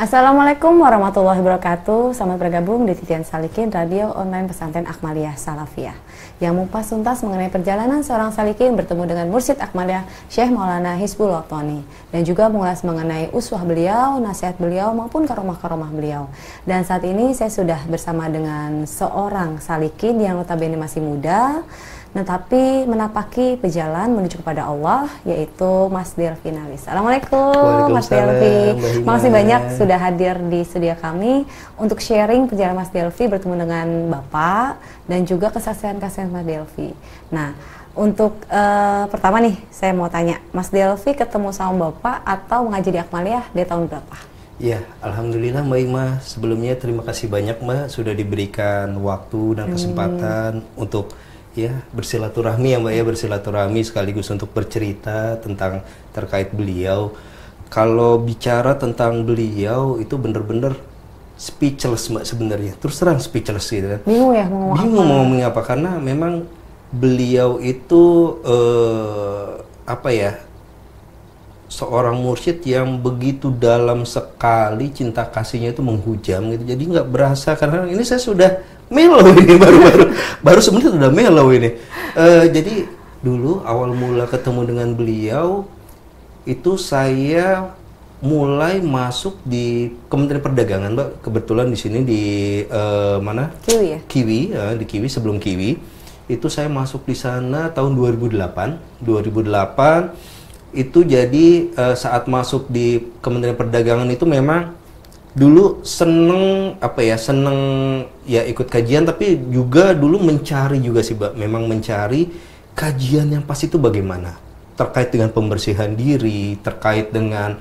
Assalamualaikum warahmatullahi wabarakatuh. Selamat bergabung di Titian Salikin Radio Online Pesantren Akmaliyah Salafiyah yang mengupas tuntas mengenai perjalanan seorang salikin bertemu dengan Mursyid Akmaliyah Syekh Maulana Hizbul Wathani, dan juga mengulas mengenai uswah beliau, nasihat beliau maupun karomah-karomah beliau. Dan saat ini saya sudah bersama dengan seorang salikin yang notabene masih muda, tetapi menapaki pejalan menuju kepada Allah, yaitu Mas Delvi Nalis. Assalamualaikum Mas Delvi. Makasih banyak sudah hadir di studio kami untuk sharing perjalanan Mas Delvi bertemu dengan Bapak dan juga kesaksian-kesaksian Mas Delvi. Nah, untuk pertama nih saya mau tanya, Mas Delvi ketemu sama Bapak atau mengaji di Akmaliyah dari tahun berapa? Ya, Alhamdulillah Mbak Ima. Sebelumnya terima kasih banyak Mbak sudah diberikan waktu dan kesempatan untuk bersilaturahmi ya Mbak ya, bersilaturahmi sekaligus untuk bercerita tentang terkait beliau. Kalau bicara tentang beliau itu bener-bener speechless Mbak sebenarnya. Terus terang speechless gitu kan. Bingung ya mau ngomong apa? Bingung mau ngomong apa karena memang beliau itu seorang mursyid yang begitu dalam sekali cinta kasihnya itu menghujam gitu. Jadi nggak berasa karena ini saya sudah mellow ini baru sebenarnya sudah mellow ini. Jadi dulu awal mula ketemu dengan beliau itu saya mulai masuk di Kementerian Perdagangan Mbak. Kebetulan di sini di mana? Kiwi ya? Kiwi, di Kiwi sebelum Kiwi. Itu saya masuk di sana tahun 2008. 2008 itu jadi saat masuk di Kementerian Perdagangan itu memang dulu seneng ikut kajian, tapi juga dulu mencari juga sih Mbak, memang mencari kajian yang pas itu bagaimana terkait dengan pembersihan diri, terkait dengan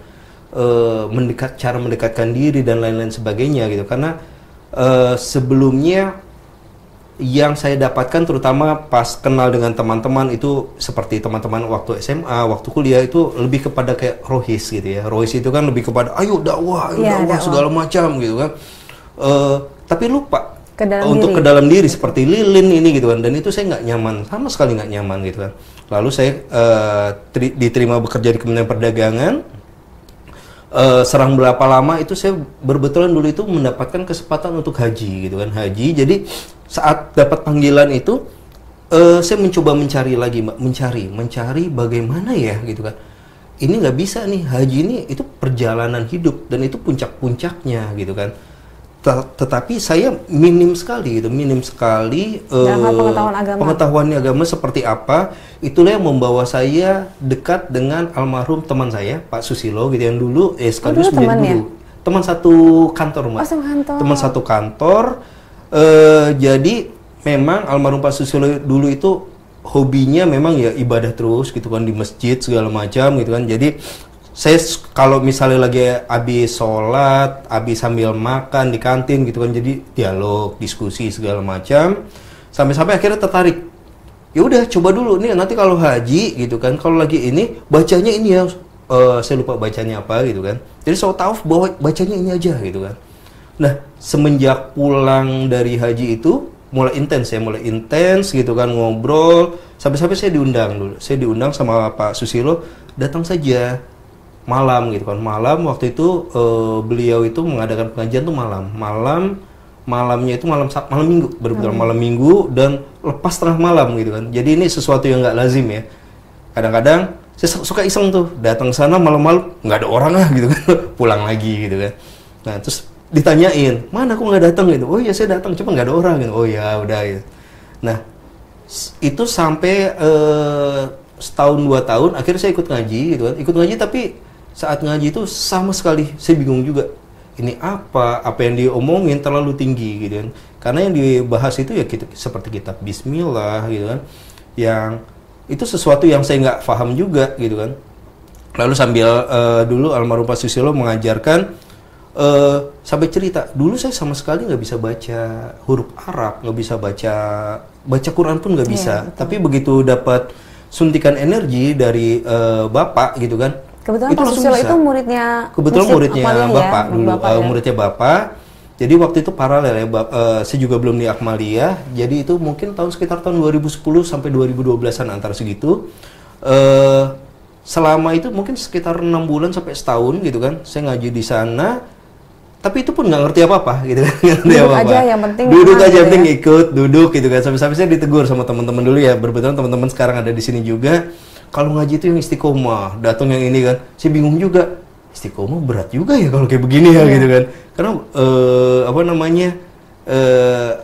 cara mendekatkan diri dan lain-lain sebagainya gitu. Karena sebelumnya yang saya dapatkan terutama pas kenal dengan teman-teman itu seperti teman-teman waktu SMA, waktu kuliah itu lebih kepada kayak rohis gitu ya. Rohis itu kan lebih kepada ayo dakwah segala macam gitu kan. Tapi lupa ke dalam diri seperti lilin ini gitu kan. Dan itu saya nggak nyaman, sama sekali nggak nyaman gitu kan. Lalu saya diterima bekerja di Kementerian Perdagangan. Serang berapa lama itu saya berbetulan dulu itu mendapatkan kesempatan untuk haji gitu kan, haji. Jadi saat dapat panggilan itu saya mencoba mencari lagi Mbak, mencari bagaimana ya gitu kan. Ini nggak bisa nih, haji ini itu perjalanan hidup dan itu puncak-puncaknya gitu kan. Tetapi saya minim sekali pengetahuan agama seperti apa. Itulah yang membawa saya dekat dengan almarhum teman saya Pak Susilo gitu, yang dulu sekaligus menjadi teman satu kantor Mbak. Teman satu kantor. Jadi memang almarhum Pak Susilo dulu itu hobinya memang ya ibadah terus gitu kan, di masjid segala macam gitu kan. Jadi saya kalau misalnya lagi habis sholat, habis sambil makan di kantin gitu kan, jadi dialog, diskusi segala macam, sampai akhirnya tertarik. Ya udah coba dulu nih, nanti kalau haji gitu kan, kalau lagi ini bacanya ini ya, saya lupa bacanya apa gitu kan. Jadi saya tahu bahwa bacanya ini aja gitu kan. Nah semenjak pulang dari haji itu mulai intens gitu kan, ngobrol sampai saya diundang sama Pak Susilo, datang saja malam gitu kan. Malam waktu itu beliau itu mengadakan pengajian tuh malamnya itu malam minggu, betul malam minggu, dan lepas tengah malam gitu kan. Jadi ini sesuatu yang nggak lazim ya. Kadang-kadang saya suka iseng tuh datang sana malam-malam, nggak ada orang gitu kan, pulang lagi gitu kan. Nah terus ditanyain, mana kok nggak datang gitu? Oh iya saya datang, cuma nggak ada orang gitu. Oh ya udah gitu. Nah itu sampai setahun 2 tahun akhirnya saya ikut ngaji gitu kan. Ikut ngaji tapi saat ngaji itu sama sekali saya bingung juga. Ini apa yang diomongin terlalu tinggi gitu kan. Karena yang dibahas itu ya seperti kitab Bismillah gitu kan. Yang itu sesuatu yang saya nggak paham juga gitu kan. Lalu sambil dulu almarhum Pak Susilo mengajarkan, sampai cerita, dulu saya sama sekali nggak bisa baca huruf Arab, nggak bisa baca Quran pun nggak bisa. Tapi begitu dapat suntikan energi dari Bapak gitu kan, kebetulan Pak Susilo itu muridnya Bapak ya, dulu, muridnya Bapak. Jadi waktu itu paralel ya, saya juga belum di Akmaliyah. Jadi itu mungkin sekitar tahun 2010 sampai 2012-an antara segitu. Selama itu mungkin sekitar 6 bulan sampai setahun gitu kan, saya ngaji di sana. tapi itu pun nggak ngerti apa-apa gitu kan. Duduk aja yang penting duduk aja, yang penting ya. ikut duduk gitu kan. Sampai-sampai saya ditegur sama teman-teman dulu ya, berbetulan teman-teman sekarang ada di sini juga. Kalau ngaji itu yang istiqomah, datang yang ini kan, saya bingung juga, istiqomah berat juga ya kalau kayak begini ya gitu kan. Karena apa namanya,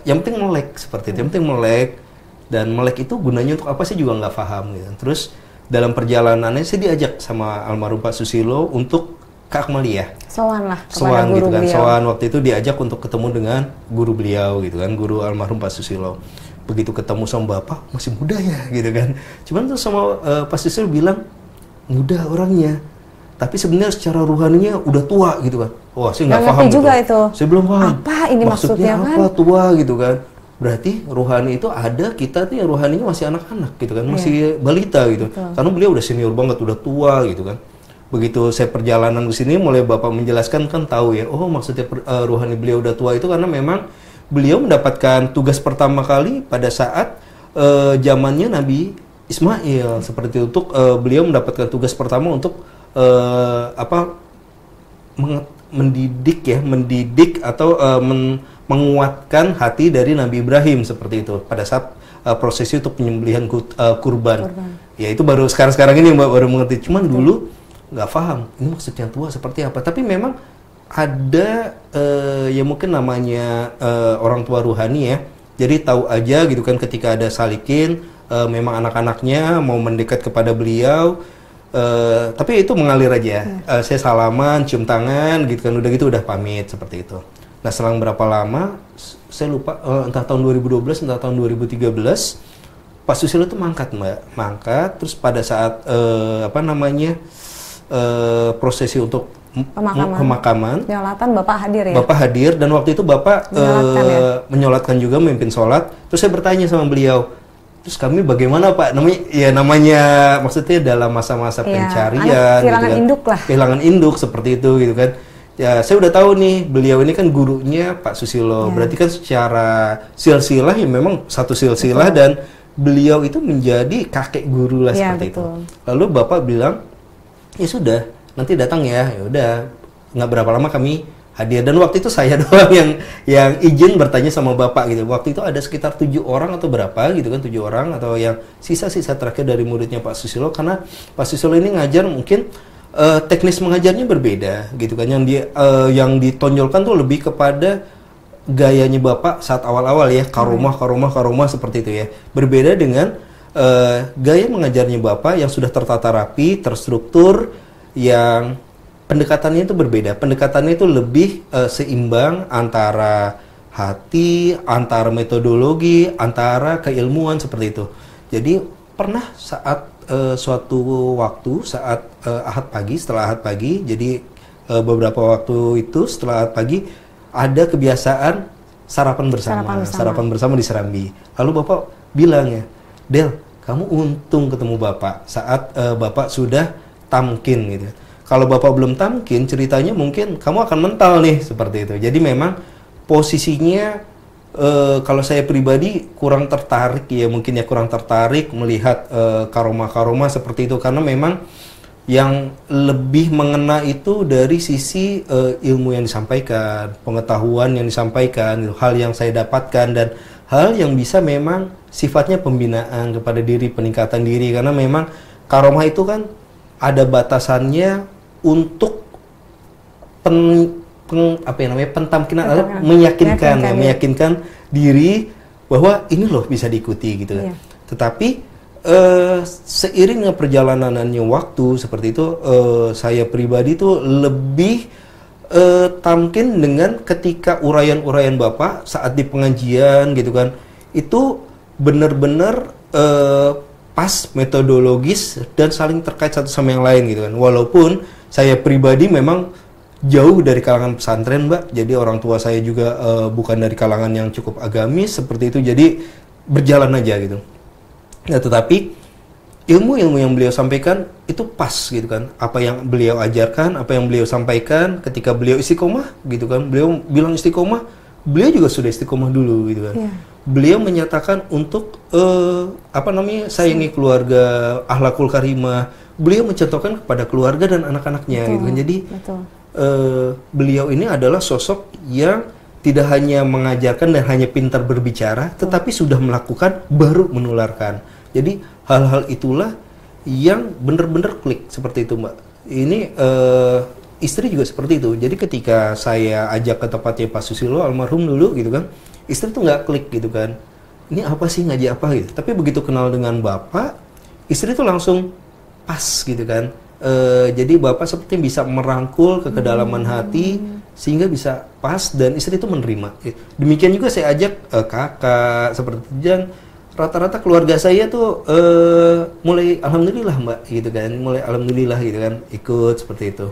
yang penting melek seperti itu, yang penting melek. Dan melek itu gunanya untuk apa sih juga nggak paham gitu. Terus dalam perjalanannya saya diajak sama almarhum Pak Susilo untuk ke Akmaliyah. Sowan lah kepada Sowan guru gitu kan. beliau. Sowan waktu itu diajak untuk ketemu dengan guru beliau gitu kan, guru almarhum Pak Susilo. Begitu ketemu sama bapak, masih muda ya gitu kan. Cuman tuh sama Pak Susilo bilang muda orangnya, tapi sebenarnya secara ruhaninya udah tua gitu kan. Wah, saya nggak paham juga gitu. Itu. Saya belum paham. Apa ini maksudnya kan? Apa tua gitu kan. Berarti ruhani itu ada, kita tuh yang ruhaninya masih anak-anak gitu kan, masih balita gitu. Betul. Karena beliau udah senior banget, udah tua gitu kan. Begitu saya perjalanan ke sini, mulai bapak menjelaskan kan tahu ya, oh maksudnya ruhani beliau udah tua itu karena memang beliau mendapatkan tugas pertama kali pada saat zamannya Nabi Ismail seperti itu. Untuk beliau mendapatkan tugas pertama untuk mendidik atau menguatkan hati dari Nabi Ibrahim seperti itu pada saat prosesi untuk penyembelihan kurban. Ya itu baru sekarang ini Mbak baru mengerti. Cuman dulu nggak paham ini maksudnya tua seperti apa. Tapi memang ada ya mungkin namanya orang tua ruhani ya. Jadi tahu aja gitu kan ketika ada salikin memang anak-anaknya mau mendekat kepada beliau. Tapi itu mengalir aja. Saya salaman, cium tangan gitu kan, udah gitu udah pamit seperti itu. Nah selang berapa lama saya lupa, entah tahun 2012 entah tahun 2013 Pak Susilo itu mangkat Mbak, mangkat. Terus pada saat prosesi untuk pemakaman, penyolatan Bapak hadir ya? Bapak hadir, dan waktu itu Bapak menyolatkan juga, memimpin sholat. Terus saya bertanya sama beliau, terus kami bagaimana Pak? Namanya maksudnya dalam masa-masa pencarian, kehilangan gitu induk lah. Kehilangan induk seperti itu gitu kan. Ya saya udah tahu nih, beliau ini kan gurunya Pak Susilo. Berarti kan secara silsilah ya memang satu silsilah, dan beliau itu menjadi kakek guru lah seperti itu. Lalu Bapak bilang, ya sudah, nanti datang ya. Ya udah, nggak berapa lama kami hadir, dan waktu itu saya doang yang izin bertanya sama Bapak gitu. Waktu itu ada sekitar 7 orang atau berapa gitu kan, 7 orang atau yang sisa-sisa terakhir dari muridnya Pak Susilo. Karena Pak Susilo ini ngajar mungkin teknis mengajarnya berbeda gitu kan. Yang ditonjolkan tuh lebih kepada gayanya Bapak saat awal-awal ya, karomah seperti itu ya. Berbeda dengan gaya mengajarnya Bapak yang sudah tertata rapi, terstruktur, yang pendekatannya itu berbeda. Pendekatannya itu lebih seimbang antara hati, antara metodologi, antara keilmuan seperti itu. Jadi pernah saat suatu waktu saat setelah ahad pagi, jadi beberapa waktu itu setelah ahad pagi ada kebiasaan sarapan bersama di Serambi. Lalu Bapak bilang ya, Del, kamu untung ketemu Bapak saat Bapak sudah tamkin gitu. Kalau Bapak belum tamkin, ceritanya mungkin kamu akan mental nih seperti itu. Jadi memang posisinya kalau saya pribadi kurang tertarik melihat karomah-karomah seperti itu, karena memang yang lebih mengena itu dari sisi ilmu yang disampaikan, pengetahuan yang disampaikan, hal yang saya dapatkan, dan hal yang bisa memang sifatnya pembinaan kepada diri, peningkatan diri. Karena memang karomah itu kan ada batasannya untuk pentamkinan, meyakinkan diri bahwa ini loh bisa diikuti gitu. Tetapi seiring dengan perjalanannya waktu seperti itu, saya pribadi tuh lebih tamkin dengan ketika uraian-uraian Bapak saat di pengajian gitu kan, itu benar-benar pas, metodologis, dan saling terkait satu sama yang lain gitu kan. Walaupun saya pribadi memang jauh dari kalangan pesantren Mbak, jadi orang tua saya juga bukan dari kalangan yang cukup agamis seperti itu, jadi berjalan aja gitu. Nah tetapi ilmu-ilmu yang beliau sampaikan itu pas gitu kan, apa yang beliau ajarkan, apa yang beliau sampaikan ketika beliau istiqomah gitu kan. Beliau bilang istiqomah, beliau juga sudah istiqomah dulu gitu kan. Beliau menyatakan untuk sayangi keluarga, akhlakul karimah. Beliau mencontohkan kepada keluarga dan anak-anaknya gitu kan. Jadi beliau ini adalah sosok yang tidak hanya mengajarkan dan hanya pintar berbicara, tetapi sudah melakukan baru menularkan. Jadi hal-hal itulah yang benar-benar klik seperti itu, Mbak. Ini istri juga seperti itu. Jadi ketika saya ajak ke tempatnya Pak Susilo almarhum dulu gitu kan, istri tuh nggak klik gitu kan. Ini apa sih, ngaji apa gitu. Tapi begitu kenal dengan Bapak, istri tuh langsung pas gitu kan. Jadi Bapak seperti bisa merangkul ke kedalaman hati sehingga bisa pas dan istri itu menerima. Demikian juga saya ajak kakak seperti itu, dan rata-rata keluarga saya tuh mulai alhamdulillah, Mbak, gitu kan. Mulai alhamdulillah gitu kan ikut seperti itu.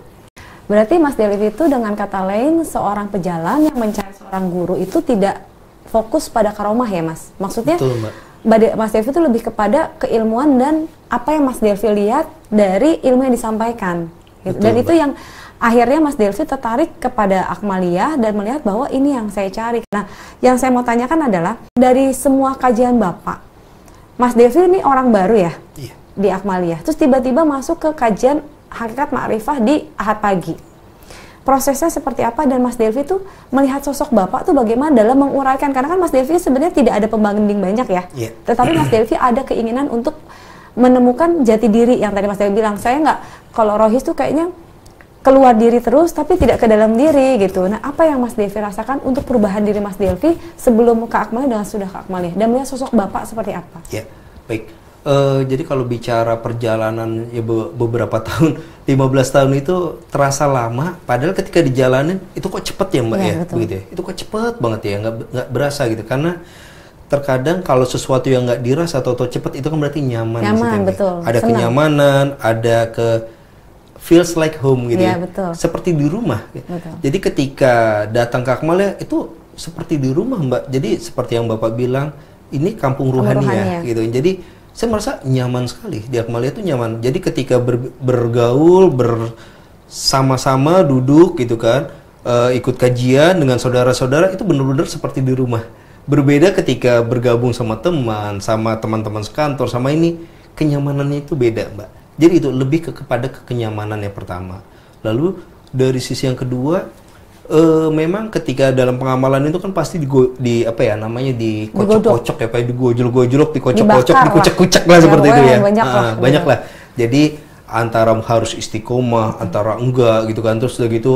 Berarti Mas Delvi itu dengan kata lain seorang pejalan yang mencari seorang guru itu tidak fokus pada karomah ya, Mas? Maksudnya betul, Mbak. Mas Delvi itu lebih kepada keilmuan dan apa yang Mas Delvi lihat dari ilmu yang disampaikan gitu. Betul, dan Mbak. itu yang akhirnya Mas Delvi tertarik kepada Akmaliyah dan melihat bahwa ini yang saya cari. Nah, yang saya mau tanyakan adalah dari semua kajian Bapak, Mas Delvi ini orang baru ya, iya, di Akmaliyah, terus tiba-tiba masuk ke kajian Hakikat Ma'rifah di Ahad pagi. Prosesnya seperti apa dan Mas Delvi tuh melihat sosok Bapak tuh bagaimana dalam menguraikan, karena kan Mas Delvi sebenarnya tidak ada pembanding banyak ya, tetapi Mas Delvi ada keinginan untuk menemukan jati diri yang tadi Mas Delvi bilang, saya nggak, kalau rohis tuh kayaknya keluar diri terus tapi tidak ke dalam diri gitu. Nah, apa yang Mas Delvi rasakan untuk perubahan diri Mas Delvi sebelum ke Akmaliyah dengan sudah ke Akmaliyah, dan melihat sosok Bapak seperti apa? Ya, baik. Jadi kalau bicara perjalanan ya beberapa tahun, 15 tahun itu terasa lama, padahal ketika dijalanin itu kok cepet ya, Mbak, ya, begitu ya. Itu kok cepet banget ya, nggak berasa gitu. Karena terkadang kalau sesuatu yang nggak dirasa atau cepet itu kan berarti nyaman. Nyaman, betul. Ada senang. Kenyamanan, ada feels like home gitu ya. Betul. Seperti di rumah. Betul. Jadi ketika datang ke Akmaliyah itu seperti di rumah, Mbak. Jadi seperti yang Bapak bilang, ini kampung ruhani ya, gitu. Jadi saya merasa nyaman sekali di Akmaliyah itu nyaman. Jadi ketika bergaul bersama-sama duduk gitu kan, ikut kajian dengan saudara-saudara itu benar-benar seperti di rumah. Berbeda ketika bergabung sama teman, sama teman-teman sekantor, sama ini kenyamanannya itu beda, Mbak. Jadi itu lebih kepada kenyamanan yang pertama. Lalu dari sisi yang kedua, memang ketika dalam pengamalan itu kan pasti apa ya namanya, dikocok-kocok ya, kayak digojol-gojolok, dikocok-kocok, dikucek-kucek lah seperti itu ya. Banyak lah. Jadi antara harus istiqomah, antara enggak gitu kan. Terus udah gitu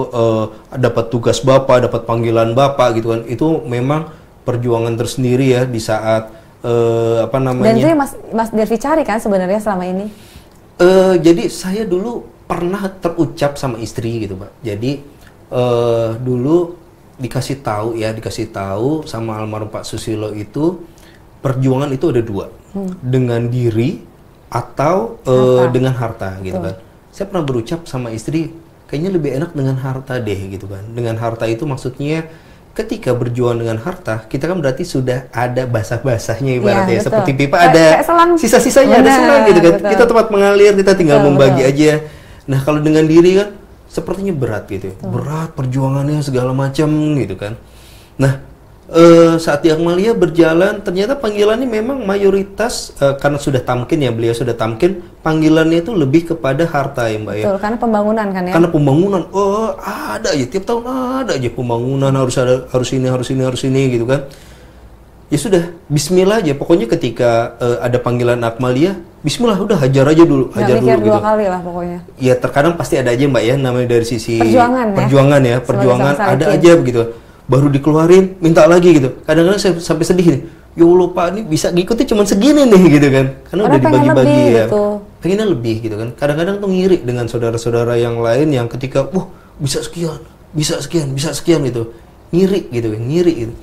dapat tugas Bapak, dapat panggilan Bapak gitu kan. Itu memang perjuangan tersendiri ya di saat apa namanya. Dan itu yang Mas Delvi cari kan sebenarnya selama ini? Jadi saya dulu pernah terucap sama istri gitu, Pak. Jadi dulu dikasih tahu sama almarhum Pak Susilo itu perjuangan itu ada dua, dengan diri atau dengan harta gitu kan. Saya pernah berucap sama istri, kayaknya lebih enak dengan harta deh gitu kan. Dengan harta itu maksudnya ketika berjuang dengan harta, kita kan berarti sudah ada basah-basahnya ibaratnya ya, seperti pipa ada sisa-sisanya, ada selang gitu kan. Betul. Kita tempat mengalir, kita tinggal membagi aja. Nah, kalau dengan diri kan sepertinya berat gitu, berat perjuangannya segala macam gitu kan. Nah, saat di Akmaliyah berjalan, ternyata panggilannya memang mayoritas karena sudah tamkin ya, beliau sudah tamkin, panggilannya itu lebih kepada harta ya, Mbak. Betul, karena pembangunan kan ya. Karena pembangunan, ada aja tiap tahun ada aja pembangunan, harus ini gitu kan. Ya sudah, bismillah aja. Pokoknya ketika ada panggilan Akmaliyah, bismillah, udah hajar aja dulu, hajar dulu gitu. 2 kali lah pokoknya. Ya terkadang pasti ada aja, Mbak ya, namanya dari sisi perjuangan perjuangan ada aja begitu. Baru dikeluarin, minta lagi gitu. Kadang-kadang saya sampai sedih nih. Ya Allah, Pak, ini bisa ngikuti cuma segini nih gitu kan. Karena udah dibagi-bagi ya. Gitu. Pengennya lebih gitu kan. Kadang-kadang tuh ngiri dengan saudara-saudara yang lain yang ketika, bisa sekian gitu. Ngiri gitu kan, ngiri gitu.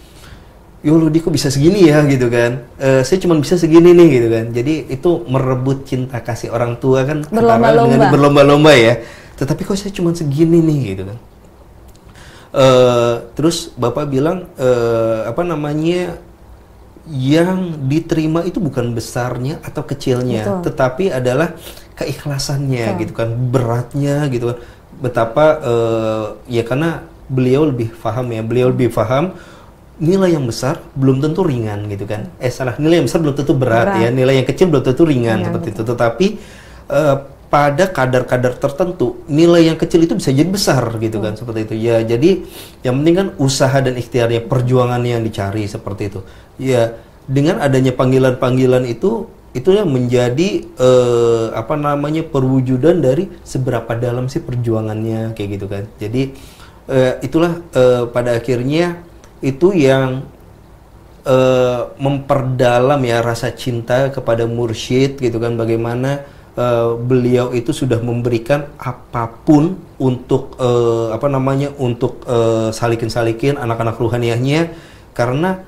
Ya Allah, dia kok bisa segini ya gitu kan. Saya cuma bisa segini nih gitu kan. Jadi itu merebut cinta kasih orang tua kan. Berlomba-lomba ya. Tetapi kok saya cuma segini nih gitu kan. Terus Bapak bilang apa namanya, yang diterima itu bukan besarnya atau kecilnya, tetapi adalah keikhlasannya gitu kan, beratnya gitu kan. Betapa ya karena beliau lebih paham nilai yang besar belum tentu ringan gitu kan. Nilai yang besar belum tentu berat ya, nilai yang kecil belum tentu ringan seperti itu. Tetapi pada kadar-kadar tertentu nilai yang kecil itu bisa jadi besar gitu kan, seperti itu ya. Jadi yang penting kan usaha dan ikhtiarnya, perjuangannya yang dicari seperti itu ya. Dengan adanya panggilan-panggilan itu yang menjadi apa namanya, perwujudan dari seberapa dalam sih perjuangannya kayak gitu kan. Jadi itulah pada akhirnya itu yang memperdalam ya rasa cinta kepada mursyid gitu kan. Bagaimana beliau itu sudah memberikan apapun untuk apa namanya, untuk salikin-salikin anak-anak ruhaniyahnya, karena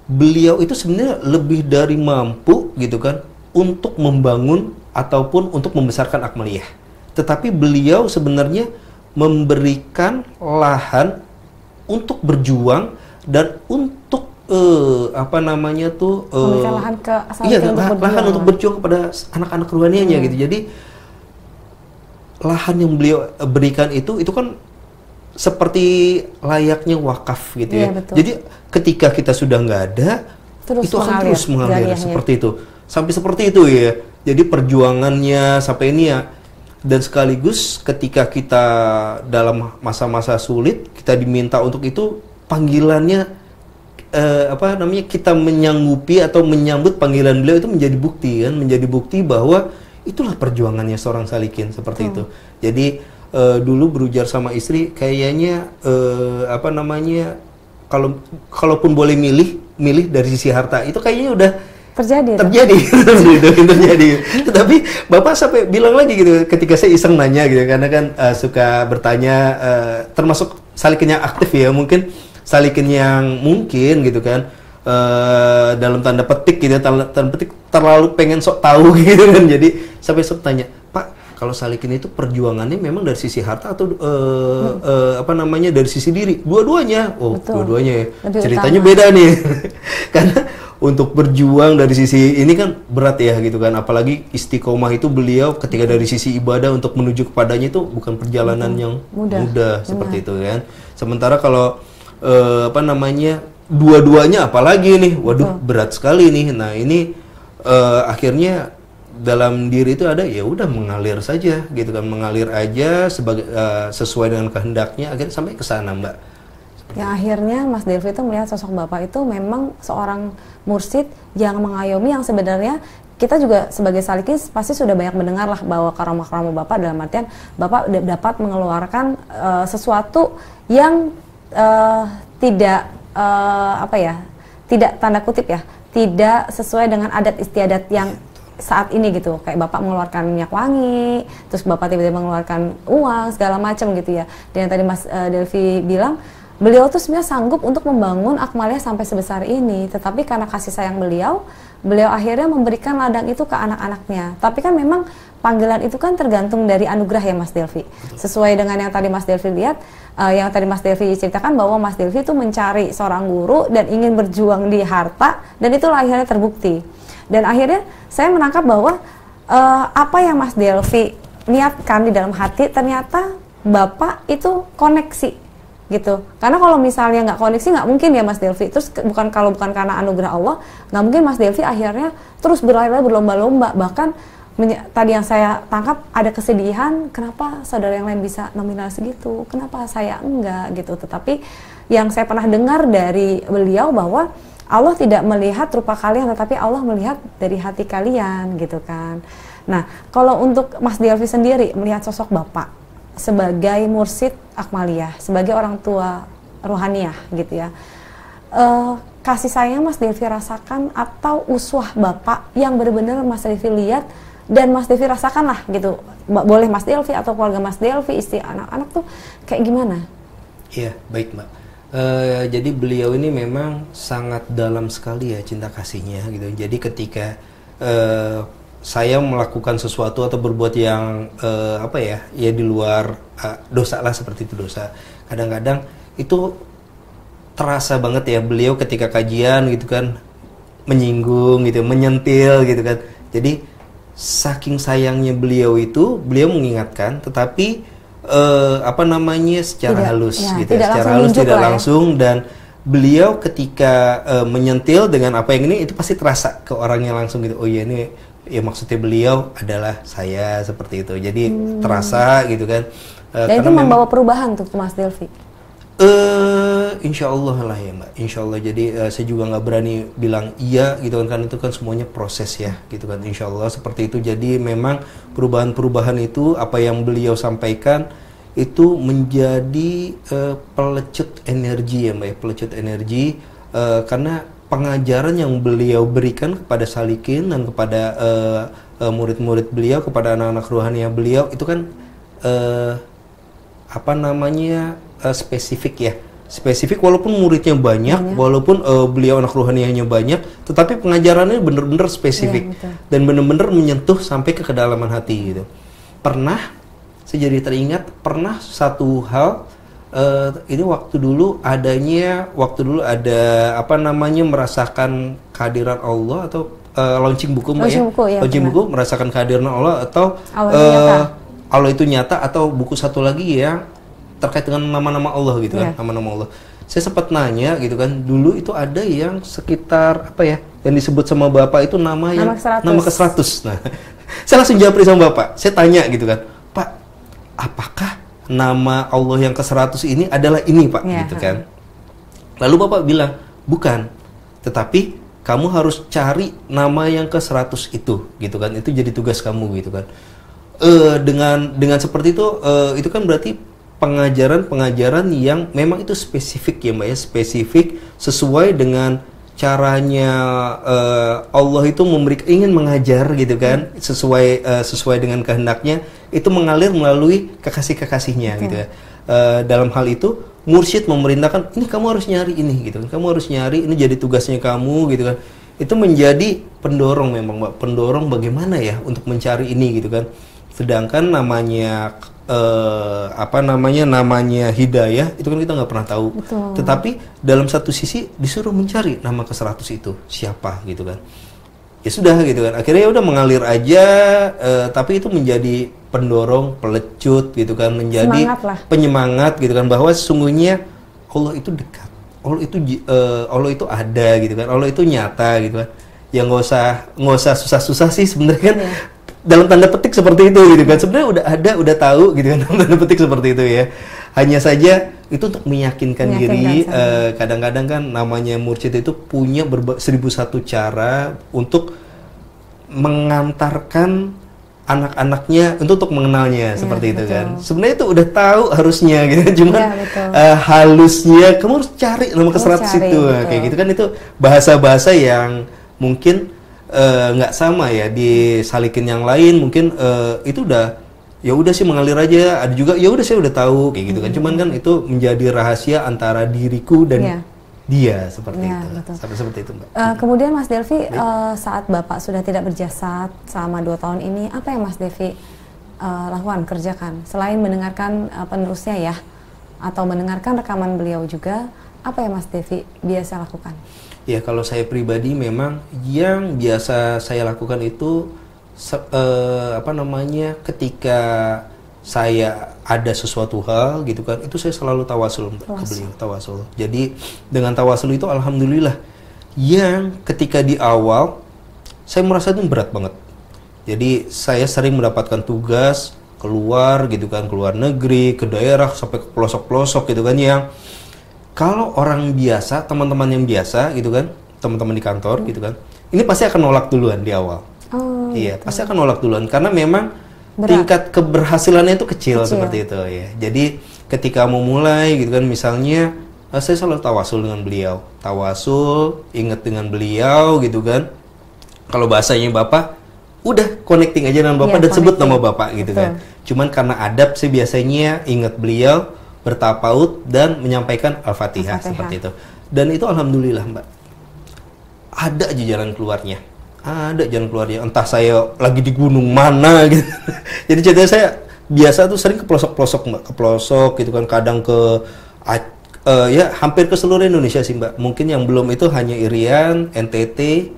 beliau itu sebenarnya lebih dari mampu gitu kan untuk membangun ataupun untuk membesarkan Akmaliyah. Tetapi beliau sebenarnya memberikan lahan untuk berjuang dan untuk apa namanya tuh lahan ke lahan untuk berjuang kepada anak-anak ruhaniyahnya gitu. Jadi lahan yang beliau berikan itu kan seperti layaknya wakaf gitu ya. Betul. Jadi ketika kita sudah nggak ada, itu akan terus mengalir seperti itu, sampai seperti itu ya. Jadi perjuangannya sampai ini ya. Dan sekaligus ketika kita dalam masa-masa sulit, kita diminta untuk itu, panggilannya apa namanya, kita menyanggupi atau menyambut panggilan beliau itu menjadi bukti kan, menjadi bukti bahwa itulah perjuangannya seorang salikin seperti itu. Jadi dulu berujar sama istri, kayaknya apa namanya, kalaupun boleh milih dari sisi harta itu kayaknya udah terjadi terjadi. Tetapi bapak sampai bilang lagi gitu ketika saya iseng nanya gitu, karena kan suka bertanya, termasuk salikin yang aktif ya, mungkin salikin yang mungkin gitu kan dalam tanda petik gitu, tanda petik terlalu pengen sok tahu gitu kan. Jadi sampai sok tanya, Pak, kalau salikin itu perjuangannya memang dari sisi harta atau apa namanya, dari sisi diri? Dua-duanya. Oh, dua-duanya ya. Ceritanya beda nih. Karena untuk berjuang dari sisi ini kan berat ya gitu kan, apalagi istiqomah itu beliau ketika dari sisi ibadah untuk menuju kepadanya itu bukan perjalanan yang mudah seperti itu kan. Sementara kalau apa namanya, dua-duanya apalagi nih, waduh berat sekali nih. Nah ini akhirnya dalam diri itu ada, ya udah mengalir saja gitu kan, mengalir aja sebagai sesuai dengan kehendaknya, akhirnya sampai ke sana Mbak. Ya akhirnya Mas Delvi itu melihat sosok Bapak itu memang seorang mursyid yang mengayomi, yang sebenarnya kita juga sebagai salikin pasti sudah banyak mendengar lah bahwa karamah-karamah Bapak, dalam artian Bapak dapat mengeluarkan sesuatu yang tidak apa ya, tidak tanda kutip ya, tidak sesuai dengan adat istiadat yang saat ini gitu. Kayak Bapak mengeluarkan minyak wangi, terus Bapak tiba-tiba mengeluarkan uang segala macam gitu ya. Dan yang tadi Mas Delvi bilang, beliau tuh sebenarnya sanggup untuk membangun Akmaliyah sampai sebesar ini, tetapi karena kasih sayang beliau akhirnya memberikan ladang itu ke anak-anaknya. Tapi kan memang panggilan itu kan tergantung dari anugerah ya Mas Delvi. Sesuai dengan yang tadi Mas Delvi lihat, yang tadi Mas Delvi ceritakan bahwa Mas Delvi itu mencari seorang guru dan ingin berjuang di harta, dan itulah akhirnya terbukti. Dan akhirnya saya menangkap bahwa apa yang Mas Delvi niatkan di dalam hati, ternyata Bapak itu koneksi gitu. Karena kalau misalnya nggak koneksi, nggak mungkin ya Mas Delvi. Terus bukan karena anugerah Allah, nggak mungkin Mas Delvi akhirnya terus berlari-lari berlomba-lomba. Bahkan tadi yang saya tangkap ada kesedihan, kenapa saudara yang lain bisa nominal segitu, kenapa saya enggak gitu. Tetapi yang saya pernah dengar dari beliau bahwa Allah tidak melihat rupa kalian, tetapi Allah melihat dari hati kalian gitu kan. Nah, kalau untuk Mas Delvi sendiri melihat sosok Bapak sebagai mursyid Akmaliyah, sebagai orang tua ruhaniyah gitu ya, kasih sayang Mas Delvi rasakan atau uswah Bapak yang benar-benar Mas Delvi lihat dan Mas Delvi rasakan lah gitu, boleh Mas Delvi atau keluarga Mas Delvi, istri, anak-anak tuh kayak gimana? Iya, baik Mbak. Jadi beliau ini memang sangat dalam sekali ya cinta kasihnya gitu. Jadi ketika saya melakukan sesuatu atau berbuat yang apa ya di luar dosa lah, seperti itu dosa, kadang-kadang itu terasa banget ya beliau ketika kajian gitu kan, menyinggung gitu, menyentil gitu kan. Jadi saking sayangnya beliau itu, beliau mengingatkan, tetapi apa namanya, secara halus ya, gitu ya, secara halus, tidak langsung. Dan beliau ketika menyentil dengan apa yang ini, itu pasti terasa ke orangnya langsung gitu. Oh iya, ini ya maksudnya beliau adalah saya seperti itu. Jadi terasa gitu kan. Dan itu membawa perubahan tuh ke Mas Delvi? Insya Allah lah ya Mbak, Insya Allah. Jadi saya juga nggak berani bilang iya gitu kan itu kan semuanya proses ya gitu kan. Insya Allah seperti itu. Jadi memang perubahan-perubahan itu apa yang beliau sampaikan itu menjadi pelecut energi ya Mbak, pelecut energi karena pengajaran yang beliau berikan kepada salikin dan kepada murid-murid beliau, kepada anak-anak ruhani beliau itu kan apa namanya spesifik ya, spesifik walaupun muridnya banyak. Walaupun beliau anak ruhaniahnya banyak, tetapi pengajarannya benar-benar spesifik dan benar-benar menyentuh sampai ke kedalaman hati gitu. Pernah saya jadi teringat pernah satu hal ini waktu dulu ada apa namanya merasakan kehadiran Allah atau launching buku Mbak ya, launching buku merasakan kehadiran Allah atau Allah itu nyata atau buku satu lagi yang terkait dengan nama-nama Allah gitu kan, nama-nama Allah. Saya sempat nanya gitu kan, dulu itu ada yang sekitar apa ya, yang disebut sama Bapak itu nama ke-100. Nah, saya langsung japri sama Bapak. Saya tanya gitu kan, Pak, apakah nama Allah yang ke-100 ini adalah ini Pak? Gitu kan. Lalu Bapak bilang, bukan. Tetapi kamu harus cari nama yang ke-100 itu gitu kan. Itu jadi tugas kamu gitu kan. Dengan seperti itu kan berarti pengajaran yang memang itu spesifik ya Mbak ya, spesifik sesuai dengan caranya Allah itu ingin mengajar gitu kan, sesuai dengan kehendaknya, itu mengalir melalui kekasih-kekasihnya gitu ya. Dalam hal itu mursyid memerintahkan ini kamu harus nyari ini gitu kan, kamu harus nyari ini jadi tugasnya kamu gitu kan. Itu menjadi pendorong memang Mbak, pendorong bagaimana ya untuk mencari ini gitu kan. Sedangkan namanya namanya hidayah itu kan kita nggak pernah tahu. Betul. Tetapi dalam satu sisi disuruh mencari nama ke-100 itu siapa gitu kan. Ya sudah gitu kan. Akhirnya ya udah mengalir aja, tapi itu menjadi pendorong, pelecut gitu kan, menjadi penyemangat gitu kan, bahwa sesungguhnya Allah itu dekat. Allah itu ada gitu kan. Allah itu nyata gitu kan. Ya nggak usah susah-susah sih sebenarnya kan. Dalam tanda petik seperti itu gitu kan, sebenarnya udah tahu gitu kan, dalam tanda petik seperti itu ya. Hanya saja itu untuk meyakinkan diri. Kadang-kadang kan namanya mursyid itu punya 1001 cara untuk mengantarkan anak-anaknya untuk mengenalnya seperti itu kan. Sebenarnya itu udah tahu harusnya gitu, cuman halusnya kamu harus cari nama ke-100 itu kayak gitu kan. Itu bahasa-bahasa yang mungkin nggak sama ya di salikin yang lain. Mungkin itu udah sih mengalir aja. Ada juga ya udah saya udah tahu kayak gitu kan. Cuman kan itu menjadi rahasia antara diriku dan dia seperti itu. Sampai seperti itu Mbak. Kemudian Mas Delvi, saat Bapak sudah tidak berjasad selama 2 tahun ini, apa yang Mas Delvi lakukan, kerjakan selain mendengarkan penerusnya ya, atau mendengarkan rekaman beliau juga? Apa yang Mas Delvi biasa lakukan? Ya kalau saya pribadi memang yang biasa saya lakukan itu ketika saya ada sesuatu hal gitu kan, itu saya selalu tawasul ke beliau, tawasul. Jadi dengan tawasul itu alhamdulillah yang ketika di awal saya merasa itu berat banget. Jadi saya sering mendapatkan tugas keluar gitu kan, keluar negeri, ke daerah sampai ke pelosok-pelosok gitu kan, yang kalau orang biasa, teman-teman yang biasa gitu kan, teman-teman di kantor gitu kan, ini pasti akan nolak duluan di awal. Iya, pasti akan nolak duluan karena memang tingkat keberhasilannya itu kecil seperti itu ya. Jadi ketika mau mulai gitu kan, misalnya saya selalu tawasul dengan beliau, tawasul, ingat dengan beliau gitu kan. Kalau bahasanya Bapak, udah connecting aja dengan Bapak dan sebut nama Bapak gitu kan. Cuman karena adab sih biasanya ingat beliau, bertapaut dan menyampaikan Al-Fatihah seperti itu. Dan itu alhamdulillah Mbak, ada aja jalan keluarnya. Ada jalan keluarnya. Entah saya lagi di gunung mana gitu. Jadi ceritanya saya biasa tuh sering ke pelosok-pelosok Mbak, ke pelosok gitu kan, kadang ke ya hampir ke seluruh Indonesia sih Mbak. Mungkin yang belum itu hanya Irian, NTT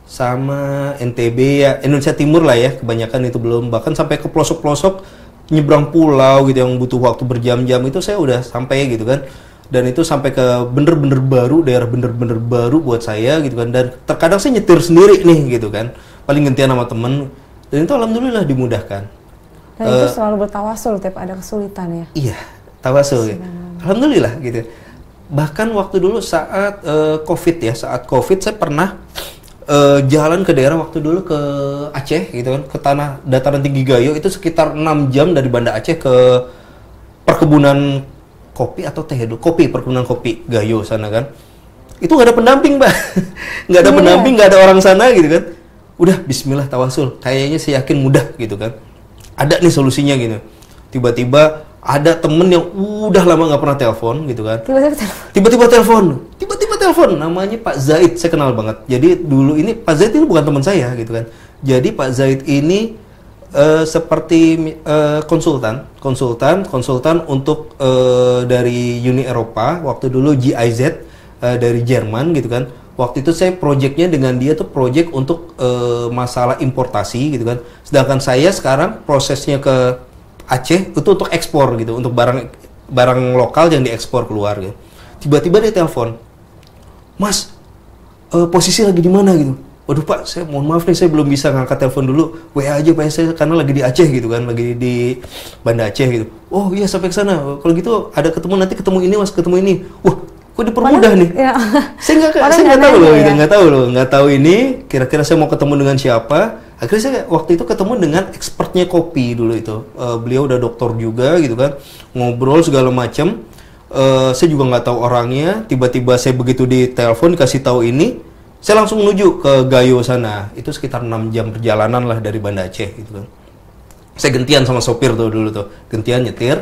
sama NTB ya, Indonesia Timur lah ya, kebanyakan itu belum. Bahkan sampai ke pelosok-pelosok, nyebrang pulau gitu yang butuh waktu berjam-jam itu saya udah sampai gitu kan. Dan itu sampai ke bener-bener baru, daerah bener-bener baru buat saya gitu kan. Dan terkadang saya nyetir sendiri nih gitu kan, paling gantian sama temen, dan itu alhamdulillah dimudahkan. Dan itu selalu bertawasul tiap ada kesulitan ya? Iya, tawasul ya. Alhamdulillah gitu. Bahkan waktu dulu saat COVID ya, saat COVID saya pernah jalan ke daerah waktu dulu ke Aceh gitu kan, ke tanah dataran tinggi Gayo, itu sekitar 6 jam dari Banda Aceh ke perkebunan kopi atau teh dulu, perkebunan kopi Gayo sana kan. Itu nggak ada pendamping, Mbak. Nggak ada pendamping, nggak ada orang sana gitu kan. Udah bismillah tawasul, kayaknya saya yakin mudah gitu kan. Ada nih solusinya gitu. Tiba-tiba ada temen yang udah lama nggak pernah telepon gitu kan. Tiba-tiba telepon. Namanya Pak Zaid, saya kenal banget. Jadi dulu ini Pak Zaid itu bukan teman saya gitu kan. Jadi Pak Zaid ini seperti konsultan untuk dari Uni Eropa. Waktu dulu GIZ dari Jerman gitu kan. Waktu itu saya proyeknya dengan dia tuh proyek untuk masalah importasi gitu kan. Sedangkan saya sekarang prosesnya ke Aceh itu untuk ekspor gitu, untuk barang lokal yang diekspor keluar gitu. Tiba-tiba dia telepon, Mas, posisi lagi di mana gitu. Waduh Pak, saya mohon maaf nih, saya belum bisa ngangkat telepon dulu. WA aja Pak, saya karena lagi di Aceh gitu kan, lagi di Banda Aceh gitu. Oh iya, sampai ke sana. Kalau gitu ada ketemu, nanti ketemu ini Mas, ketemu ini. Wah, kok dipermudah nih? Ya. Saya nggak tahu loh, gitu, nggak tahu ini. Kira-kira saya mau ketemu dengan siapa? Akhirnya saya waktu itu ketemu dengan expertnya kopi dulu itu. Beliau udah doktor juga gitu kan, ngobrol segala macam. Saya juga nggak tahu orangnya. Tiba-tiba saya begitu ditelepon kasih tahu ini, saya langsung menuju ke Gayo sana. Itu sekitar 6 jam perjalanan lah dari Banda Aceh gitu kan. Saya gantian sama sopir tuh dulu tuh, gantian nyetir.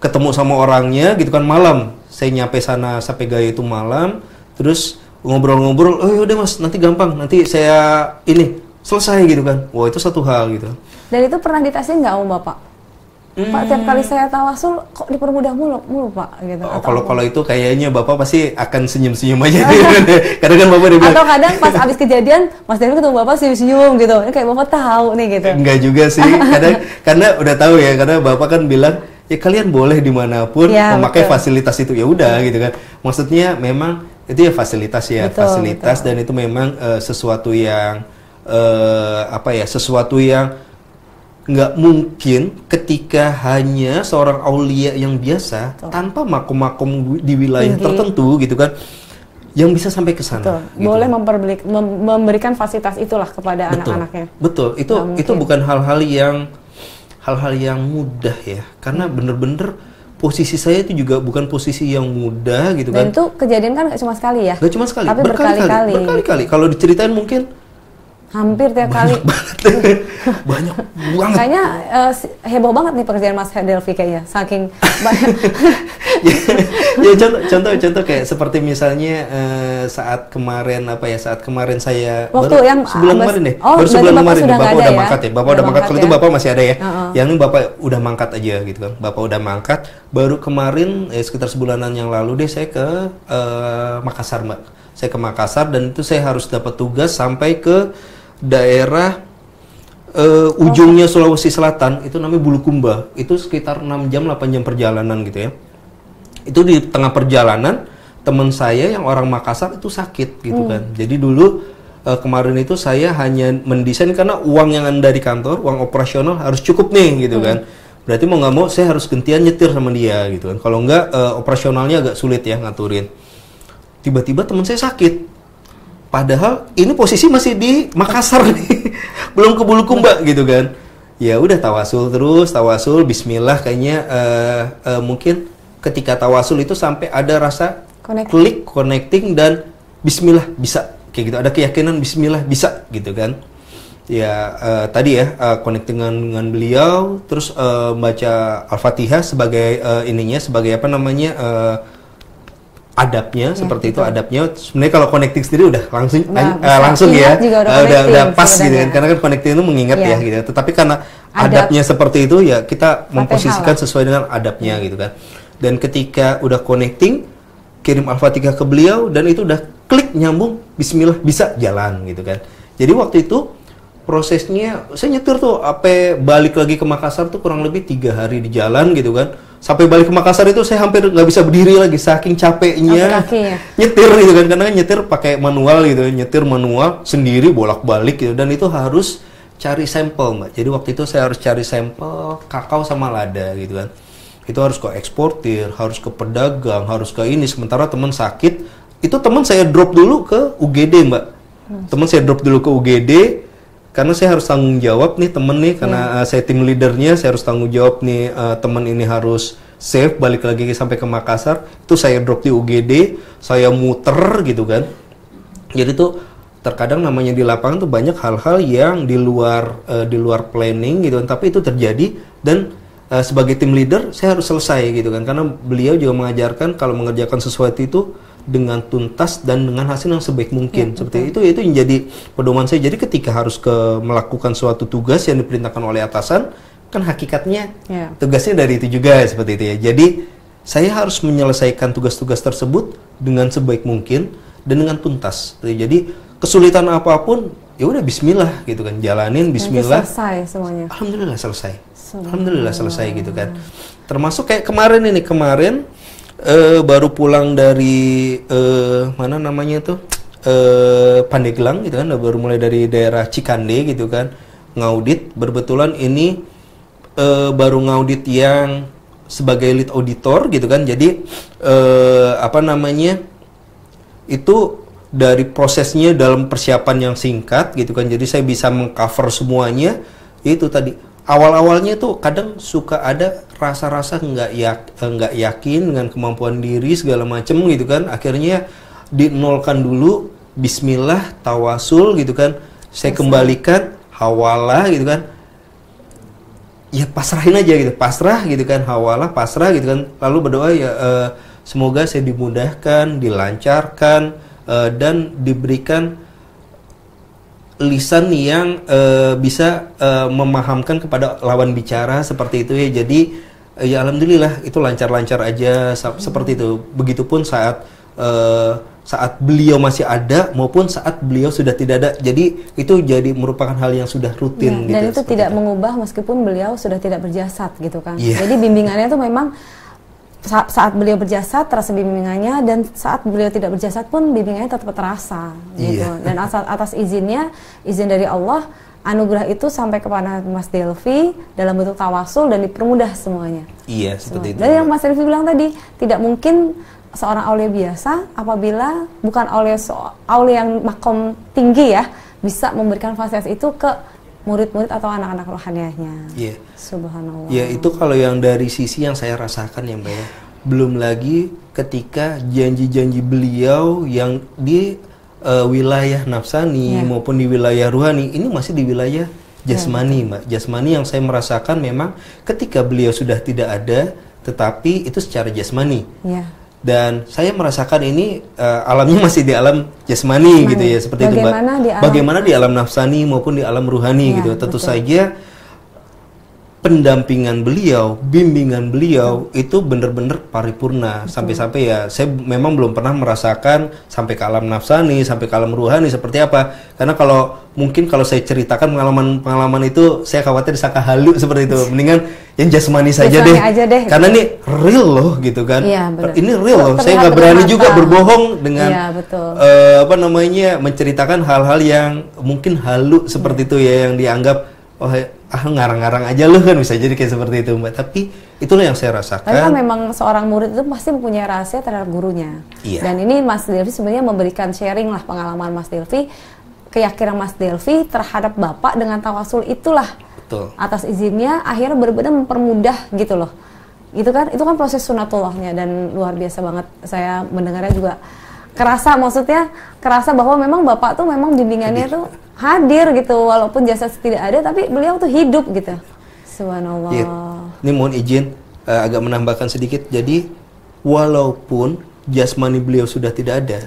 Ketemu sama orangnya gitu kan malam. Saya nyampe sana sampai Gayo itu malam, terus ngobrol-ngobrol, oh yaudah Mas, nanti gampang, nanti saya ini selesai gitu kan. Wah, itu satu hal gitu. Dan itu pernah ditesin nggak sama Bapak? Pak, tiap kali saya tawasul kok dipermudah mulu Pak gitu. Oh, kalau itu kayaknya Bapak pasti akan senyum-senyum aja. Kadang kan Bapak dibilang, atau kadang pas abis kejadian Mas Daniel ketemu Bapak senyum-senyum gitu. Ini kayak Bapak tahu nih gitu. Enggak juga sih. Kadang karena udah tahu ya, karena Bapak kan bilang ya kalian boleh dimanapun ya, memakai fasilitas itu, ya udah gitu kan. Maksudnya memang itu ya fasilitas ya, fasilitas. Dan itu memang sesuatu yang sesuatu yang nggak mungkin ketika hanya seorang aulia yang biasa tanpa makom-makom di wilayah tertentu gitu kan yang bisa sampai ke sana. Gitu. Boleh memberikan fasilitas itulah kepada anak-anaknya. Betul. Itu bukan hal-hal yang mudah ya, karena bener-bener posisi saya itu juga bukan posisi yang mudah gitu kan. Dan itu kejadian kan nggak cuma sekali ya? Nggak cuma sekali, tapi berkali-kali. Kalau diceritain mungkin hampir tiap kali. Banyak banget. Kayaknya heboh banget nih pekerjaan Mas Delvi kayaknya, saking banyak. Ya contoh kayak seperti misalnya saat kemarin saya waktu baru yang sebulan kemarin deh. Baru sebulan kemarin Bapak udah mangkat ya. Bapak udah mangkat. Kalau itu Bapak masih ada ya. Yang ini Bapak udah mangkat aja gitu kan. Bapak udah mangkat. Baru kemarin sekitar sebulanan yang lalu deh saya ke Makassar, Mbak. Saya ke Makassar dan itu saya harus dapat tugas sampai ke daerah ujungnya Sulawesi Selatan, itu namanya Bulukumba. Itu sekitar 6 jam 8 jam perjalanan gitu ya. Itu di tengah perjalanan teman saya yang orang Makassar itu sakit gitu kan. Jadi dulu kemarin itu saya hanya mendesain karena uang yang dari kantor, uang operasional harus cukup nih gitu kan. Berarti mau nggak mau saya harus gantian nyetir sama dia gitu kan. Kalau nggak operasionalnya agak sulit ya ngaturin. Tiba-tiba teman saya sakit. Padahal ini posisi masih di Makassar nih, belum ke Bulukumba gitu kan. Ya udah tawasul, bismillah kayaknya mungkin ketika tawasul itu sampai ada rasa klik, connecting dan bismillah bisa kayak gitu. Ada keyakinan bismillah bisa gitu kan. Ya tadi ya connecting dengan beliau, terus baca Al-Fatihah sebagai sebagai apa namanya adabnya, seperti itu adabnya. Sebenarnya kalau connecting sendiri udah langsung ya, udah pas gitu kan, karena kan connecting itu mengingat ya gitu. Tetapi karena adabnya seperti itu ya kita memposisikan sesuai dengan adabnya gitu kan. Dan ketika udah connecting, kirim Al-Fatihah ke beliau dan itu udah klik nyambung, bismillah bisa jalan gitu kan. Jadi waktu itu prosesnya saya nyetir tuh balik lagi ke Makassar tuh kurang lebih 3 hari di jalan gitu kan. Sampai balik ke Makassar itu saya hampir nggak bisa berdiri lagi saking capeknya nyetir gitu kan, karena nyetir pakai manual gitu, nyetir manual sendiri bolak-balik gitu, dan itu harus cari sampel Mbak. Jadi waktu itu saya harus cari sampel kakao sama lada gitu kan. Itu harus ke eksportir, harus ke pedagang, harus ke ini. Sementara teman sakit, itu teman saya drop dulu ke UGD Mbak. Teman saya drop dulu ke UGD karena saya harus tanggung jawab nih temen nih, karena saya tim leadernya, saya harus tanggung jawab nih, temen ini harus safe balik lagi sampai ke Makassar. Itu saya drop di UGD, saya muter gitu kan. Jadi tuh terkadang namanya di lapangan tuh banyak hal-hal yang di luar planning gitu kan, tapi itu terjadi, dan sebagai tim leader saya harus selesai gitu kan, karena beliau juga mengajarkan kalau mengerjakan sesuatu itu dengan tuntas dan dengan hasil yang sebaik mungkin. Seperti itu yang jadi pedoman saya. Jadi ketika harus melakukan suatu tugas yang diperintahkan oleh atasan, kan hakikatnya tugasnya dari itu juga seperti itu ya. Jadi saya harus menyelesaikan tugas-tugas tersebut dengan sebaik mungkin dan dengan tuntas. Jadi kesulitan apapun ya udah bismillah gitu kan, jalanin bismillah. Selesai semuanya. Alhamdulillah selesai. Alhamdulillah selesai gitu kan. Termasuk kayak kemarin baru pulang dari mana namanya tuh Pandeglang gitu kan, baru mulai dari daerah Cikande gitu kan, ngaudit. Kebetulan ini baru ngaudit yang sebagai lead auditor gitu kan. Jadi itu dari prosesnya dalam persiapan yang singkat gitu kan, jadi saya bisa mengcover semuanya. Itu tadi awal-awalnya tuh kadang suka ada rasa-rasa nggak yakin dengan kemampuan diri segala macem gitu kan. Akhirnya dinolkan dulu, bismillah, tawasul gitu kan, saya kembalikan, hawalah gitu kan, ya pasrahin aja gitu, pasrah gitu kan, hawalah, pasrah gitu kan, lalu berdoa ya semoga saya dimudahkan, dilancarkan, dan diberikan lisan yang bisa memahamkan kepada lawan bicara seperti itu ya. Jadi ya alhamdulillah itu lancar-lancar aja seperti itu. Begitupun saat beliau masih ada maupun saat beliau sudah tidak ada. Jadi itu jadi merupakan hal yang sudah rutin gitu. Dan itu tidak mengubah meskipun beliau sudah tidak berjasad gitu kan. Jadi bimbingannya itu memang saat beliau berjasad terasa bimbingannya, dan saat beliau tidak berjasad pun bimbingannya tetap terasa gitu. Dan atas izin dari Allah, anugerah itu sampai kepada Mas Delvi dalam bentuk tawasul dan dipermudah semuanya. Iya, seperti itu. Dari yang Mas Delvi bilang tadi, tidak mungkin seorang aulia biasa apabila bukan aulia yang makom tinggi ya bisa memberikan fasilitas itu ke murid-murid atau anak-anak rohaniahnya. Iya. Subhanallah. Ya itu kalau yang dari sisi yang saya rasakan ya Mbak ya. Belum lagi ketika janji-janji beliau yang di wilayah nafsani maupun di wilayah ruhani, ini masih di wilayah jasmani Mbak. Jasmani yang saya merasakan memang ketika beliau sudah tidak ada, tetapi itu secara jasmani. Iya. Dan saya merasakan ini alamnya masih di alam jasmani gitu ya, seperti itu Mbak. Bagaimana di alam nafsani maupun di alam ruhani gitu. Tentu saja pendampingan beliau, bimbingan beliau itu benar-benar paripurna. Sampai-sampai ya saya memang belum pernah merasakan sampai ke alam nafsani, sampai ke alam ruhani seperti apa. Karena kalau saya ceritakan pengalaman itu, saya khawatir disangka halu seperti itu. Mendingan yang jasmani saja deh. Karena ini real loh gitu kan. Iya, ini real loh. Saya nggak berani juga berbohong dengan menceritakan hal-hal yang mungkin halu seperti itu ya, yang dianggap ngarang-ngarang aja loh kan, bisa jadi kayak seperti itu Mbak. Tapi itulah yang saya rasakan. Tapi kan memang seorang murid itu pasti mempunyai rahasia terhadap gurunya. Iya. Dan ini Mas Delvi sebenarnya memberikan sharing lah pengalaman Mas Delvi, keyakinan Mas Delvi terhadap Bapak dengan tawasul itulah. Betul. Atas izinnya akhirnya benar-benar mempermudah gitu loh. Itu kan proses sunatullahnya, dan luar biasa banget. Saya mendengarnya juga kerasa bahwa memang Bapak tuh memang bimbingannya tuh hadir gitu, walaupun jasa tidak ada tapi beliau tuh hidup gitu. Subhanallah. Iya. Ini mohon izin agak menambahkan sedikit. Jadi walaupun jasmani beliau sudah tidak ada,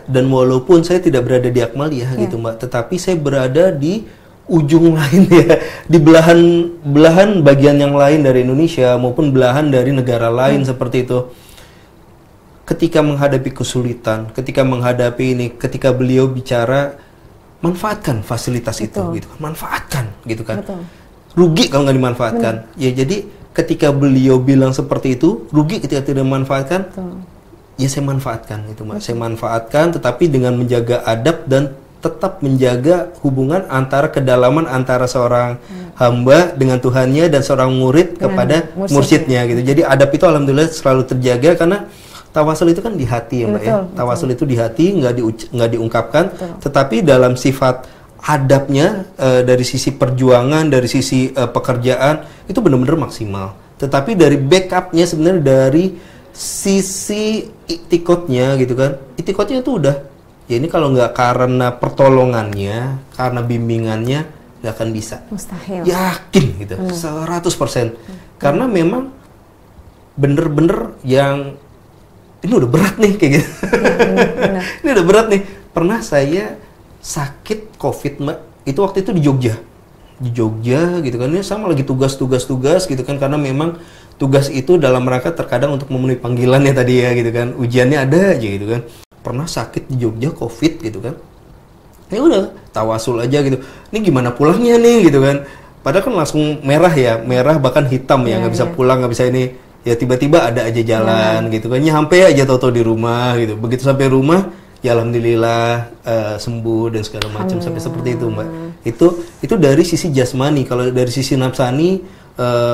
dan walaupun saya tidak berada di Akmaliyah gitu Mbak, tetapi saya berada di ujung lain ya, di belahan bagian yang lain dari Indonesia maupun belahan dari negara lain seperti itu. Ketika menghadapi kesulitan, ketika beliau bicara, manfaatkan fasilitas itu gitu kan, manfaatkan gitu kan. Betul. Rugi kalau nggak dimanfaatkan. Ya jadi ketika beliau bilang seperti itu, rugi ketika tidak memanfaatkan. Ya saya manfaatkan itu, Mbak. Saya manfaatkan, tetapi dengan menjaga adab dan tetap menjaga hubungan antara kedalaman antara seorang hamba dengan Tuhannya dan seorang murid kepada mursyidnya gitu. Jadi adab itu alhamdulillah selalu terjaga, karena tawasul itu kan di hati ya Mbak. Betul, ya. Tawasul itu di hati, nggak diungkapkan, tetapi dalam sifat adabnya dari sisi perjuangan, dari sisi pekerjaan itu benar-benar maksimal. Tetapi dari backupnya sebenarnya dari sisi itikotnya gitu kan, itikotnya itu udah ya ini kalau nggak karena pertolongannya, karena bimbingannya nggak akan bisa. Mustahil. Yakin gitu, 100%. Karena memang bener-bener yang ini udah berat nih kayak gitu. Bener. Ini udah berat nih. Pernah saya sakit COVID Mbak, itu waktu itu di Jogja gitu kan, ini sama lagi tugas gitu kan, karena memang tugas itu dalam rangka terkadang untuk memenuhi panggilannya tadi ya gitu kan, ujiannya ada aja gitu kan. Pernah sakit di Jogja COVID gitu kan, ya udah tawasul aja gitu, ini gimana pulangnya nih gitu kan, padahal kan langsung merah ya, merah bahkan hitam ya, nggak bisa pulang, nggak bisa ini, ya tiba-tiba ada aja jalan gitu kan, nyampe aja tau-tau di rumah gitu, begitu sampai rumah ya alhamdulillah sembuh dan segala macam, sampai seperti itu Mbak. Itu dari sisi jasmani. Kalau dari sisi nafsani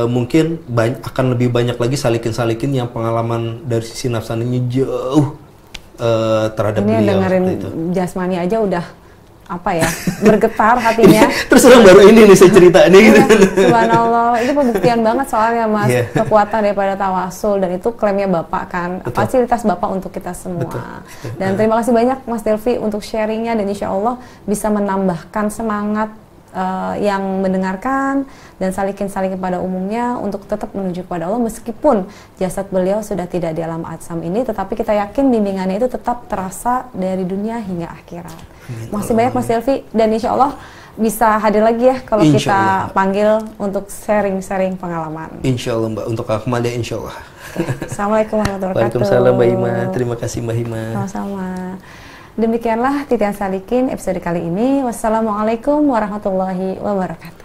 mungkin akan lebih banyak lagi salikin yang pengalaman dari sisi nafsaninya jauh terhadap ini beliau. Dengerin jasmani aja udah apa ya, bergetar hatinya. Terus orang baru ini nih saya cerita nih gitu. Subhanallah, itu pembuktian banget soalnya Mas, kekuatan daripada tawasul, dan itu klaimnya Bapak kan, fasilitas Bapak untuk kita semua. Dan terima kasih banyak Mas Delvi untuk sharingnya, dan insya Allah bisa menambahkan semangat yang mendengarkan dan salikin pada umumnya untuk tetap menuju kepada Allah, meskipun jasad beliau sudah tidak di alam atsam ini, tetapi kita yakin bimbingannya itu tetap terasa dari dunia hingga akhirat. Masih banyak Mas Delvi, dan insya Allah bisa hadir lagi ya kalau kita panggil untuk sharing pengalaman. Insya Allah Mbak, untuk Akmalia insya Allah. Assalamualaikum warahmatullahi wabarakatuh. Waalaikumsalam Mbak Hima, terima kasih Mbak Hima. Sama-sama. Demikianlah Titian Salikin episode kali ini. Wassalamualaikum warahmatullahi wabarakatuh.